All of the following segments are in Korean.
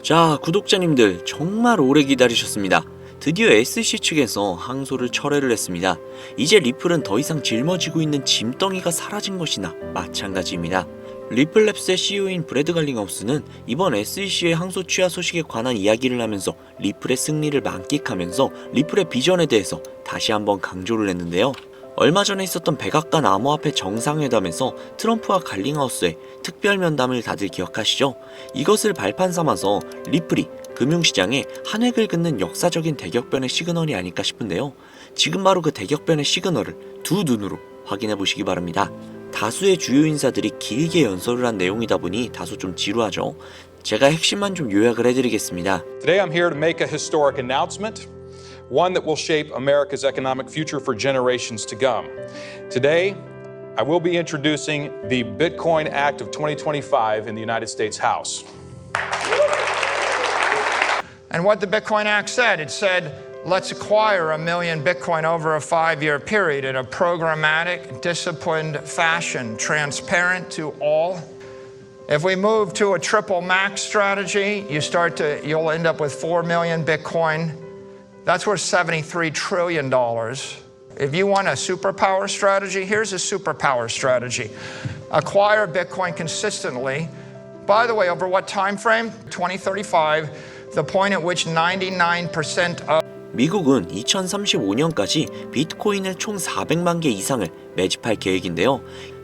자, 구독자님들 정말 오래 기다리셨습니다. 드디어 SC 측에서 항소를 철회를 했습니다. 이제 리플은 더 이상 짊어지고 있는 짐덩이가 사라진 것이나 마찬가지입니다. 리플랩스의 CEO인 브래드 갈링하우스는 이번 SEC의 항소 취하 소식에 관한 이야기를 하면서 리플의 승리를 만끽하면서 리플의 비전에 대해서 다시 한번 강조를 했는데요. 얼마 전에 있었던 백악관 암호화폐 정상회담에서 트럼프와 갈링하우스의 특별 면담을 다들 기억하시죠? 이것을 발판 삼아서 리플이 금융시장에 한 획을 긋는 역사적인 대격변의 시그널이 아닐까 싶은데요. 지금 바로 그 대격변의 시그널을 두 눈으로 확인해 보시기 바랍니다. 다수의 주요 인사들이 길게 연설을 한 내용이다 보니 다소 좀 지루하죠. 제가 핵심만 좀 요약을 해드리겠습니다. Today I'm here to make a historic announcement. One that will shape America's economic future for generations to come. Today, I will be introducing the Bitcoin Act of 2025 in the United States House. And what the Bitcoin Act said, it said, let's acquire 1 million Bitcoin over a 5-year period in a programmatic, disciplined fashion, transparent to all. If we move to a triple max strategy, you'll end up with 4 million Bitcoin. That's worth $73 trillion. If you want a superpower strategy, here's a superpower strategy. Acquire Bitcoin consistently. By the way, over what time frame? 2035, the point at which 99% of 미국은 2035년까지 비트코인을 총 400만 개 이상을 매집할 계획인데요.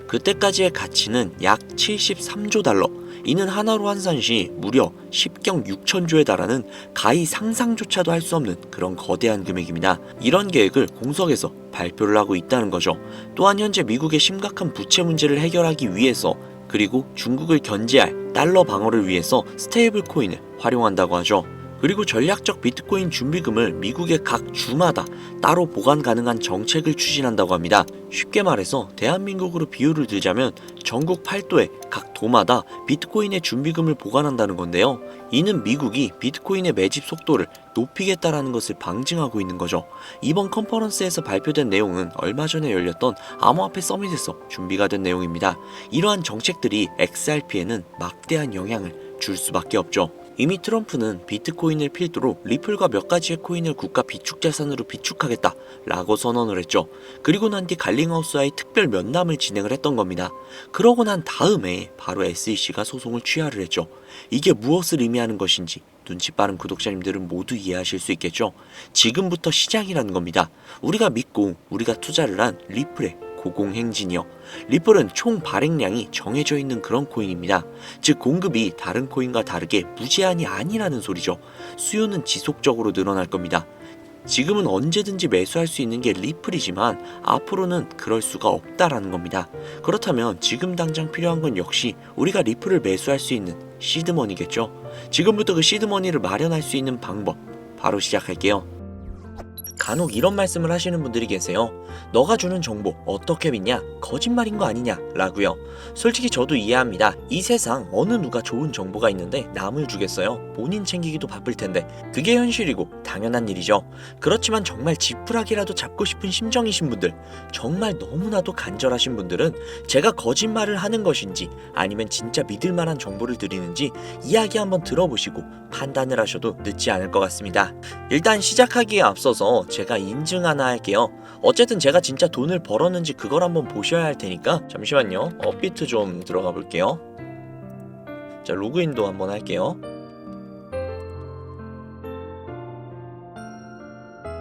그때까지의 가치는 약 73조 달러. 이는 하나로 환산 시 무려 10경 6천조에 달하는 가히 상상조차도 할 수 없는 그런 거대한 금액입니다. 이런 계획을 공석에서 발표를 하고 있다는 거죠. 또한 현재 미국의 심각한 부채 문제를 해결하기 위해서 그리고 중국을 견제할 달러 방어를 위해서 스테이블 코인을 활용한다고 하죠. 그리고 전략적 비트코인 준비금을 미국의 각 주마다 따로 보관 가능한 정책을 추진한다고 합니다. 쉽게 말해서 대한민국으로 비유를 들자면 전국 8도의 각 도마다 비트코인의 준비금을 보관한다는 건데요. 이는 미국이 비트코인의 매집 속도를 높이겠다라는 것을 방증하고 있는 거죠. 이번 컨퍼런스에서 발표된 내용은 얼마 전에 열렸던 암호화폐 서밋에서 준비가 된 내용입니다. 이러한 정책들이 XRP에는 막대한 영향을 줄 수밖에 없죠. 이미 트럼프는 비트코인을 필두로 리플과 몇 가지의 코인을 국가 비축자산으로 비축하겠다 라고 선언을 했죠. 그리고 난 뒤 갈링하우스와의 특별 면담을 진행을 했던 겁니다. 그러고 난 다음에 바로 SEC가 소송을 취하를 했죠. 이게 무엇을 의미하는 것인지 눈치 빠른 구독자님들은 모두 이해하실 수 있겠죠. 지금부터 시작이라는 겁니다. 우리가 믿고 우리가 투자를 한 리플의 고공행진이요. 리플은 총 발행량이 정해져 있는 그런 코인입니다. 즉 공급이 다른 코인과 다르게 무제한이 아니라는 소리죠. 수요는 지속적으로 늘어날 겁니다. 지금은 언제든지 매수할 수 있는 게 리플이지만 앞으로는 그럴 수가 없다라는 겁니다. 그렇다면 지금 당장 필요한 건 역시 우리가 리플을 매수할 수 있는 시드머니겠죠. 지금부터 그 시드머니를 마련할 수 있는 방법 바로 시작할게요. 간혹 이런 말씀을 하시는 분들이 계세요. 너가 주는 정보 어떻게 믿냐? 거짓말인 거 아니냐? 라고요. 솔직히 저도 이해합니다. 이 세상 어느 누가 좋은 정보가 있는데 남을 주겠어요? 본인 챙기기도 바쁠 텐데. 그게 현실이고 당연한 일이죠. 그렇지만 정말 지푸라기라도 잡고 싶은 심정이신 분들, 정말 너무나도 간절하신 분들은 제가 거짓말을 하는 것인지 아니면 진짜 믿을 만한 정보를 드리는지 이야기 한번 들어보시고 판단을 하셔도 늦지 않을 것 같습니다. 일단 시작하기에 앞서서 제가 인증 하나 할게요. 어쨌든 제가 진짜 돈을 벌었는지 그걸 한번 보셔야 할 테니까 잠시만요. 업비트 좀 들어가 볼게요. 자, 로그인도 한번 할게요.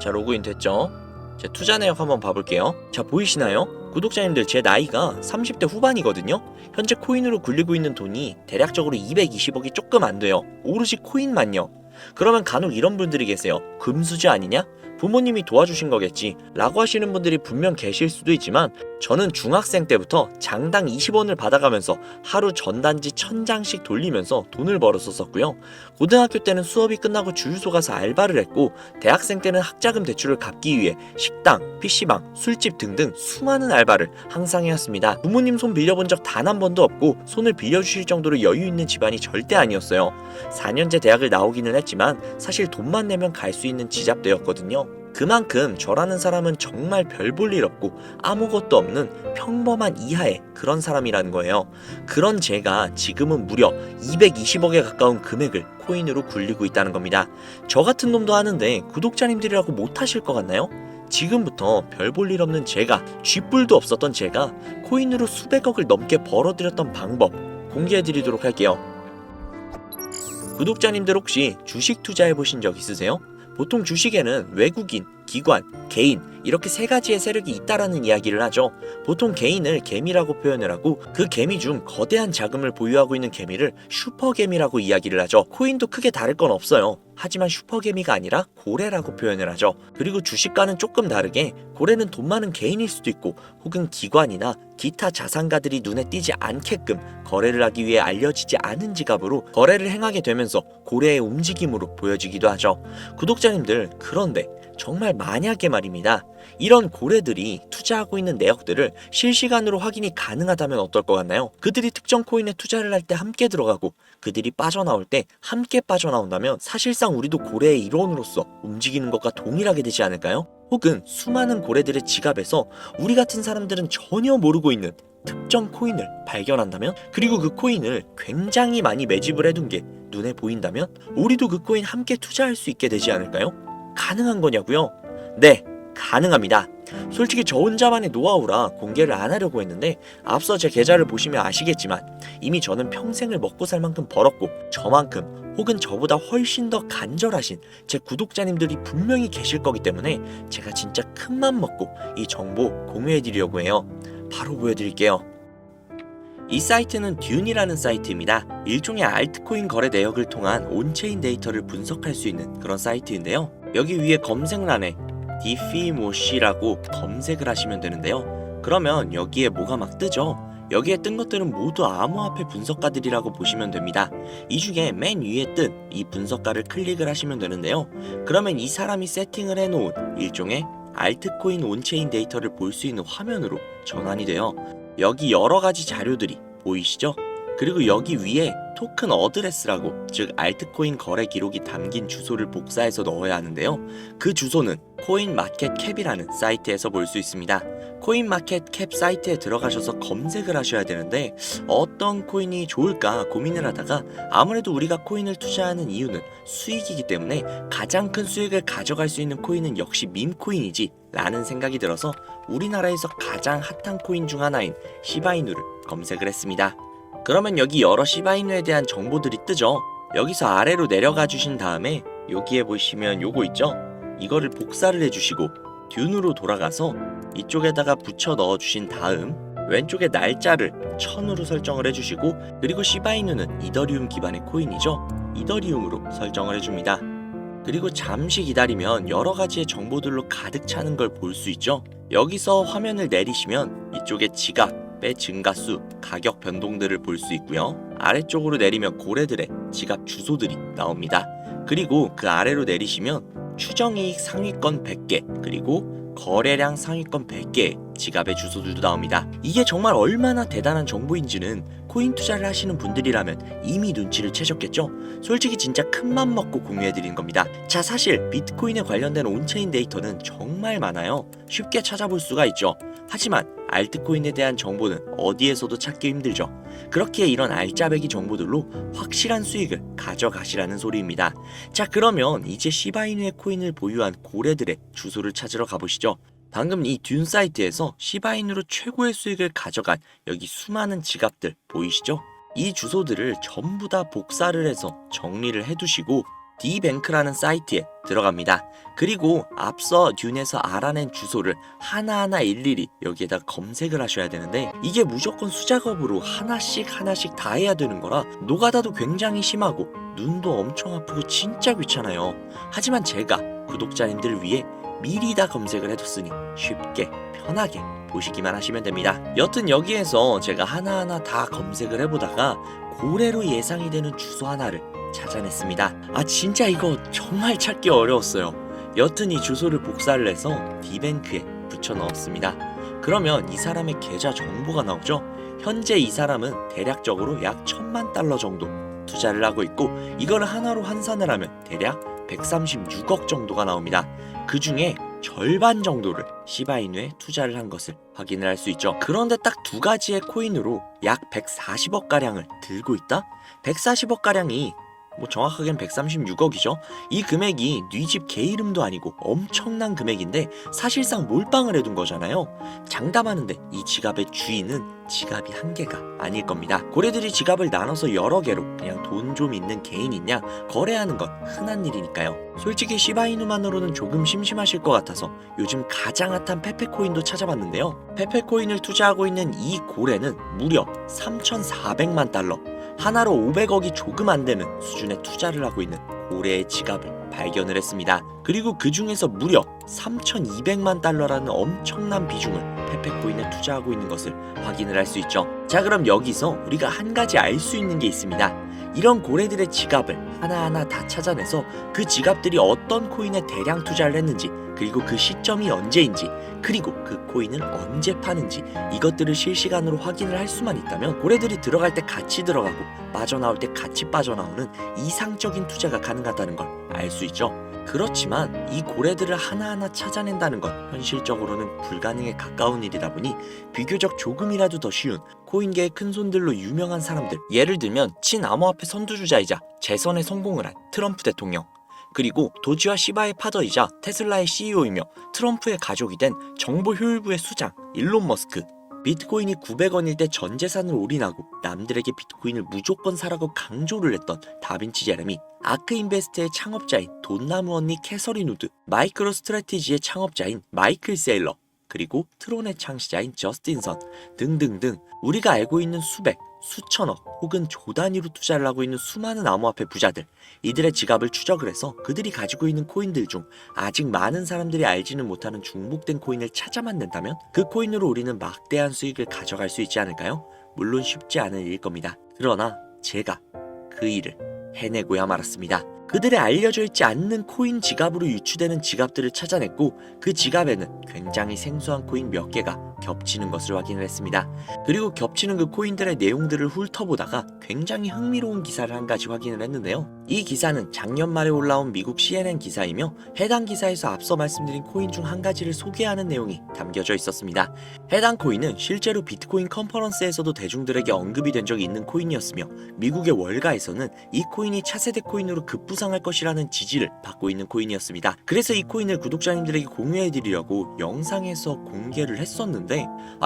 자, 로그인 됐죠? 자, 투자 내역 한번 봐볼게요. 자, 보이시나요? 구독자님들, 제 나이가 30대 후반이거든요. 현재 코인으로 굴리고 있는 돈이 대략적으로 220억이 조금 안 돼요. 오로지 코인만요. 그러면 간혹 이런 분들이 계세요. 금수저 아니냐? 부모님이 도와주신 거겠지 라고 하시는 분들이 분명 계실 수도 있지만 저는 중학생 때부터 장당 20원을 받아가면서 하루 전단지 1000장씩 돌리면서 돈을 벌었었고요. 고등학교 때는 수업이 끝나고 주유소 가서 알바를 했고 대학생 때는 학자금 대출을 갚기 위해 식당, PC방, 술집 등등 수많은 알바를 항상 해왔습니다. 부모님 손 빌려본 적 단 한 번도 없고 손을 빌려주실 정도로 여유 있는 집안이 절대 아니었어요. 4년제 대학을 나오기는 했지만 사실 돈만 내면 갈 수 있는 지잡대였거든요. 그만큼 저라는 사람은 정말 별 볼 일 없고 아무것도 없는 평범한 이하의 그런 사람이라는 거예요. 그런 제가 지금은 무려 220억에 가까운 금액을 코인으로 굴리고 있다는 겁니다. 저 같은 놈도 하는데 구독자님들이라고 못하실 것 같나요? 지금부터 별 볼 일 없는 제가, 쥐뿔도 없었던 제가 코인으로 수백억을 넘게 벌어들였던 방법 공개해드리도록 할게요. 구독자님들 혹시 주식 투자해보신 적 있으세요? 보통 주식에는 외국인, 기관, 개인 이렇게 세 가지의 세력이 있다라는 이야기를 하죠. 보통 개인을 개미라고 표현을 하고 그 개미 중 거대한 자금을 보유하고 있는 개미를 슈퍼개미라고 이야기를 하죠. 코인도 크게 다를 건 없어요. 하지만 슈퍼개미가 아니라 고래라고 표현을 하죠. 그리고 주식과는 조금 다르게 고래는 돈 많은 개인일 수도 있고 혹은 기관이나 기타 자산가들이 눈에 띄지 않게끔 거래를 하기 위해 알려지지 않은 지갑으로 거래를 행하게 되면서 고래의 움직임으로 보여지기도 하죠. 구독자님들, 그런데 정말 만약에 말입니다. 이런 고래들이 투자하고 있는 내역들을 실시간으로 확인이 가능하다면 어떨 것 같나요? 그들이 특정 코인에 투자를 할 때 함께 들어가고 그들이 빠져나올 때 함께 빠져나온다면 사실상 우리도 고래의 일원으로서 움직이는 것과 동일하게 되지 않을까요? 혹은 수많은 고래들의 지갑에서 우리 같은 사람들은 전혀 모르고 있는 특정 코인을 발견한다면, 그리고 그 코인을 굉장히 많이 매집을 해둔 게 눈에 보인다면 우리도 그 코인 함께 투자할 수 있게 되지 않을까요? 가능한 거냐고요? 네, 가능합니다. 솔직히 저 혼자만의 노하우라 공개를 안 하려고 했는데 앞서 제 계좌를 보시면 아시겠지만 이미 저는 평생을 먹고 살 만큼 벌었고 저만큼 혹은 저보다 훨씬 더 간절하신 제 구독자님들이 분명히 계실 거기 때문에 제가 진짜 큰맘 먹고 이 정보 공유해드리려고 해요. 바로 보여드릴게요. 이 사이트는 듄이라는 사이트입니다. 일종의 알트코인 거래 내역을 통한 온체인 데이터를 분석할 수 있는 그런 사이트인데요. 여기 위에 검색란에 디피모시라고 검색을 하시면 되는데요. 그러면 여기에 뭐가 막 뜨죠? 여기에 뜬 것들은 모두 암호화폐 분석가들이라고 보시면 됩니다. 이 중에 맨 위에 뜬 이 분석가를 클릭을 하시면 되는데요. 그러면 이 사람이 세팅을 해놓은 일종의 알트코인 온체인 데이터를 볼 수 있는 화면으로 전환이 돼요. 여기 여러 가지 자료들이 보이시죠? 그리고 여기 위에 토큰 어드레스라고, 즉 알트코인 거래 기록이 담긴 주소를 복사해서 넣어야 하는데요. 그 주소는 코인마켓캡이라는 사이트에서 볼 수 있습니다. 코인마켓캡 사이트에 들어가셔서 검색을 하셔야 되는데 어떤 코인이 좋을까 고민을 하다가 아무래도 우리가 코인을 투자하는 이유는 수익이기 때문에 가장 큰 수익을 가져갈 수 있는 코인은 역시 밈코인이지 라는 생각이 들어서 우리나라에서 가장 핫한 코인 중 하나인 시바이누를 검색을 했습니다. 그러면 여기 여러 시바이누에 대한 정보들이 뜨죠. 여기서 아래로 내려가 주신 다음에 여기에 보시면 요거 있죠? 이거를 복사를 해주시고 듄으로 돌아가서 이쪽에다가 붙여 넣어 주신 다음 왼쪽에 날짜를 1000으로 설정을 해주시고, 그리고 시바이누는 이더리움 기반의 코인이죠. 이더리움으로 설정을 해줍니다. 그리고 잠시 기다리면 여러 가지의 정보들로 가득 차는 걸 볼 수 있죠. 여기서 화면을 내리시면 이쪽에 지갑의 증가수, 가격 변동들을 볼 수 있고요. 아래쪽으로 내리면 고래들의 지갑 주소들이 나옵니다. 그리고 그 아래로 내리시면 추정이익 상위권 100개, 그리고 거래량 상위권 100개의 지갑의 주소들도 나옵니다. 이게 정말 얼마나 대단한 정보인지는 코인 투자를 하시는 분들이라면 이미 눈치를 채셨겠죠? 솔직히 진짜 큰맘 먹고 공유해드린 겁니다. 자, 사실 비트코인에 관련된 온체인 데이터는 정말 많아요. 쉽게 찾아볼 수가 있죠. 하지만 알트코인에 대한 정보는 어디에서도 찾기 힘들죠. 그렇기에 이런 알짜배기 정보들로 확실한 수익을 가져가시라는 소리입니다. 자, 그러면 이제 시바이누의 코인을 보유한 고래들의 주소를 찾으러 가보시죠. 방금 이 듄 사이트에서 시바이누로 최고의 수익을 가져간 여기 수많은 지갑들 보이시죠? 이 주소들을 전부 다 복사를 해서 정리를 해두시고 D뱅크라는 사이트에 들어갑니다. 그리고 앞서 듄에서 알아낸 주소를 하나하나 일일이 여기에다 검색을 하셔야 되는데 이게 무조건 수작업으로 하나씩 다 해야 되는 거라 노가다도 굉장히 심하고 눈도 엄청 아프고 진짜 귀찮아요. 하지만 제가 구독자님들 위해 미리 다 검색을 해뒀으니 쉽게 편하게 보시기만 하시면 됩니다. 여튼 여기에서 제가 하나하나 다 검색을 해보다가 고래로 예상이 되는 주소 하나를 찾아냈습니다. 아, 진짜 이거 정말 찾기 어려웠어요. 여튼 이 주소를 복사를 해서 D뱅크에 붙여 넣었습니다. 그러면 이 사람의 계좌 정보가 나오죠. 현재 이 사람은 대략적으로 약 1000만 달러 정도 투자를 하고 있고 이거를 하나로 환산을 하면 대략 136억 정도가 나옵니다. 그 중에 절반 정도를 시바이누에 투자를 한 것을 확인을 할 수 있죠. 그런데 딱 두 가지의 코인으로 약 140억 가량을 들고 있다? 140억 가량이 정확하게는 136억이죠. 이 금액이 네 집 개 이름도 아니고 엄청난 금액인데 사실상 몰빵을 해둔 거잖아요. 장담하는데 이 지갑의 주인은 지갑이 한 개가 아닐 겁니다. 고래들이 지갑을 나눠서 여러 개로 그냥 돈 좀 있는 개인 있냐 거래하는 건 흔한 일이니까요. 솔직히 시바이누만으로는 조금 심심하실 것 같아서 요즘 가장 핫한 페페코인도 찾아봤는데요. 페페코인을 투자하고 있는 이 고래는 무려 3,400만 달러, 하나로 500억이 조금 안 되는 수준의 투자를 하고 있는 고래의 지갑을 발견을 했습니다. 그리고 그 중에서 무려 3,200만 달러라는 엄청난 비중을 페페코인에 투자하고 있는 것을 확인을 할 수 있죠. 자, 그럼 여기서 우리가 한 가지 알 수 있는 게 있습니다. 이런 고래들의 지갑을 하나하나 다 찾아내서 그 지갑들이 어떤 코인에 대량 투자를 했는지, 그리고 그 시점이 언제인지, 그리고 그 코인을 언제 파는지, 이것들을 실시간으로 확인을 할 수만 있다면 고래들이 들어갈 때 같이 들어가고 빠져나올 때 같이 빠져나오는 이상적인 투자가 가능하다는 걸 알 수 있죠. 그렇지만 이 고래들을 하나하나 찾아낸다는 건 현실적으로는 불가능에 가까운 일이다 보니 비교적 조금이라도 더 쉬운 코인계의 큰손들로 유명한 사람들, 예를 들면 친암호화폐 선두주자이자 재선에 성공을 한 트럼프 대통령, 그리고 도지와 시바의 파더이자 테슬라의 CEO이며 트럼프의 가족이 된 정보효율부의 수장 일론 머스크, 비트코인이 900원일 때 전 재산을 올인하고 남들에게 비트코인을 무조건 사라고 강조를 했던 다빈치 제레미, 아크인베스트의 창업자인 돈나무 언니 캐서린 우드, 마이크로 스트래티지의 창업자인 마이클 세일러, 그리고 트론의 창시자인 저스틴 선 등등등 우리가 알고 있는 수백, 수천억 혹은 조 단위로 투자를 하고 있는 수많은 암호화폐 부자들, 이들의 지갑을 추적을 해서 그들이 가지고 있는 코인들 중 아직 많은 사람들이 알지는 못하는 중복된 코인을 찾아만 낸다면 그 코인으로 우리는 막대한 수익을 가져갈 수 있지 않을까요? 물론 쉽지 않은 일일 겁니다. 그러나 제가 그 일을 해내고야 말았습니다. 그들의 알려져 있지 않는 코인 지갑으로 유추되는 지갑들을 찾아냈고 그 지갑에는 굉장히 생소한 코인 몇 개가 겹치는 것을 확인을 했습니다. 그리고 겹치는 그 코인들의 내용들을 훑어보다가 굉장히 흥미로운 기사를 한 가지 확인을 했는데요. 이 기사는 작년 말에 올라온 미국 CNN 기사이며 해당 기사에서 앞서 말씀드린 코인 중 한 가지를 소개하는 내용이 담겨져 있었습니다. 해당 코인은 실제로 비트코인 컨퍼런스에서도 대중들에게 언급이 된 적이 있는 코인이었으며 미국의 월가에서는 이 코인이 차세대 코인으로 급부상할 것이라는 지지를 받고 있는 코인이었습니다. 그래서 이 코인을 구독자님들에게 공유해드리려고 영상에서 공개를 했었는데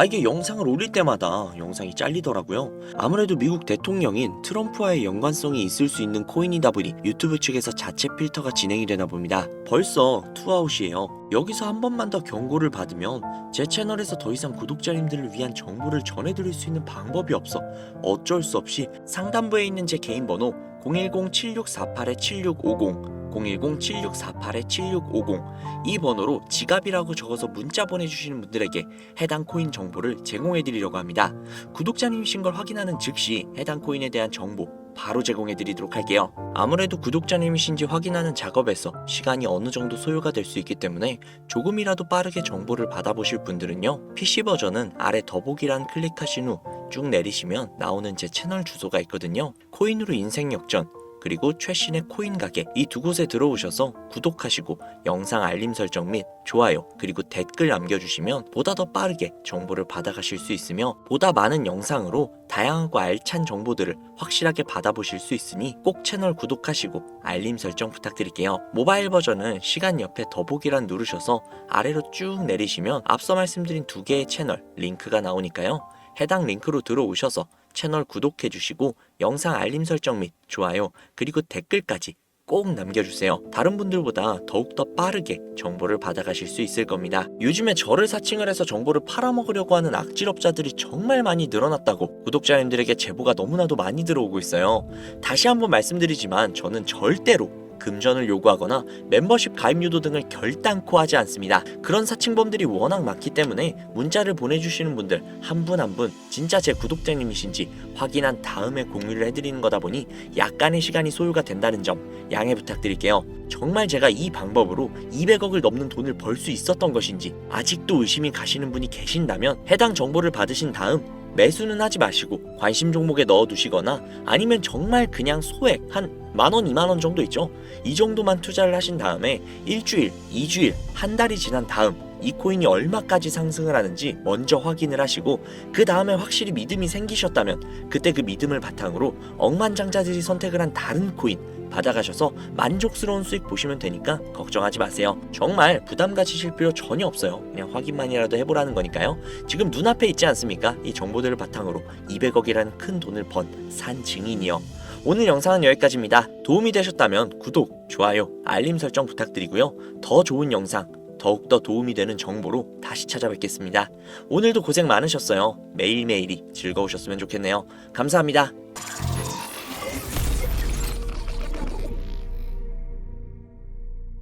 이게 영상을 올릴 때마다 영상이 잘리더라고요. 아무래도 미국 대통령인 트럼프와의 연관성이 있을 수 있는 코인이다 보니 유튜브 측에서 자체 필터가 진행이 되나 봅니다. 벌써 투아웃이에요. 여기서 한 번만 더 경고를 받으면 제 채널에서 더 이상 구독자님들을 위한 정보를 전해드릴 수 있는 방법이 없어 어쩔 수 없이 상단부에 있는 제 개인 번호 010-7648-7650 010-7648-7650 이 번호로 지갑이라고 적어서 문자 보내주시는 분들에게 해당 코인 정보를 제공해드리려고 합니다. 구독자님이신 걸 확인하는 즉시 해당 코인에 대한 정보 바로 제공해드리도록 할게요. 아무래도 구독자님이신지 확인하는 작업에서 시간이 어느 정도 소요가 될 수 있기 때문에 조금이라도 빠르게 정보를 받아보실 분들은요, PC 버전은 아래 더보기란 클릭하신 후 쭉 내리시면 나오는 제 채널 주소가 있거든요. 코인으로 인생 역전, 그리고 최신의 코인 가게, 이 두 곳에 들어오셔서 구독하시고 영상 알림 설정 및 좋아요 그리고 댓글 남겨주시면 보다 더 빠르게 정보를 받아가실 수 있으며 보다 많은 영상으로 다양하고 알찬 정보들을 확실하게 받아보실 수 있으니 꼭 채널 구독하시고 알림 설정 부탁드릴게요. 모바일 버전은 시간 옆에 더보기란 누르셔서 아래로 쭉 내리시면 앞서 말씀드린 두 개의 채널 링크가 나오니까요. 해당 링크로 들어오셔서 채널 구독해주시고 영상 알림 설정 및 좋아요 그리고 댓글까지 꼭 남겨주세요. 다른 분들보다 더욱더 빠르게 정보를 받아가실 수 있을 겁니다. 요즘에 저를 사칭을 해서 정보를 팔아먹으려고 하는 악질업자들이 정말 많이 늘어났다고 구독자님들에게 제보가 너무나도 많이 들어오고 있어요. 다시 한번 말씀드리지만 저는 절대로 금전을 요구하거나 멤버십 가입 유도 등을 결단코 하지 않습니다. 그런 사칭범들이 워낙 많기 때문에 문자를 보내주시는 분들 한 분 한 분 진짜 제 구독자님이신지 확인한 다음에 공유를 해드리는 거다 보니 약간의 시간이 소요가 된다는 점 양해 부탁드릴게요. 정말 제가 이 방법으로 200억을 넘는 돈을 벌 수 있었던 것인지 아직도 의심이 가시는 분이 계신다면 해당 정보를 받으신 다음 매수는 하지 마시고 관심 종목에 넣어두시거나 아니면 정말 그냥 소액 한 10,000원, 20,000원 정도 있죠. 이 정도만 투자를 하신 다음에 일주일, 2주일, 한 달이 지난 다음 이 코인이 얼마까지 상승을 하는지 먼저 확인을 하시고 그 다음에 확실히 믿음이 생기셨다면 그때 그 믿음을 바탕으로 억만장자들이 선택을 한 다른 코인 받아가셔서 만족스러운 수익 보시면 되니까 걱정하지 마세요. 정말 부담 가지실 필요 전혀 없어요. 그냥 확인만이라도 해보라는 거니까요. 지금 눈앞에 있지 않습니까? 이 정보들을 바탕으로 200억이라는 큰 돈을 번 산 증인이요. 오늘 영상은 여기까지입니다. 도움이 되셨다면 구독, 좋아요, 알림 설정 부탁드리고요. 더 좋은 영상, 더욱더 도움이 되는 정보로 다시 찾아뵙겠습니다. 오늘도 고생 많으셨어요. 매일매일이 즐거우셨으면 좋겠네요. 감사합니다.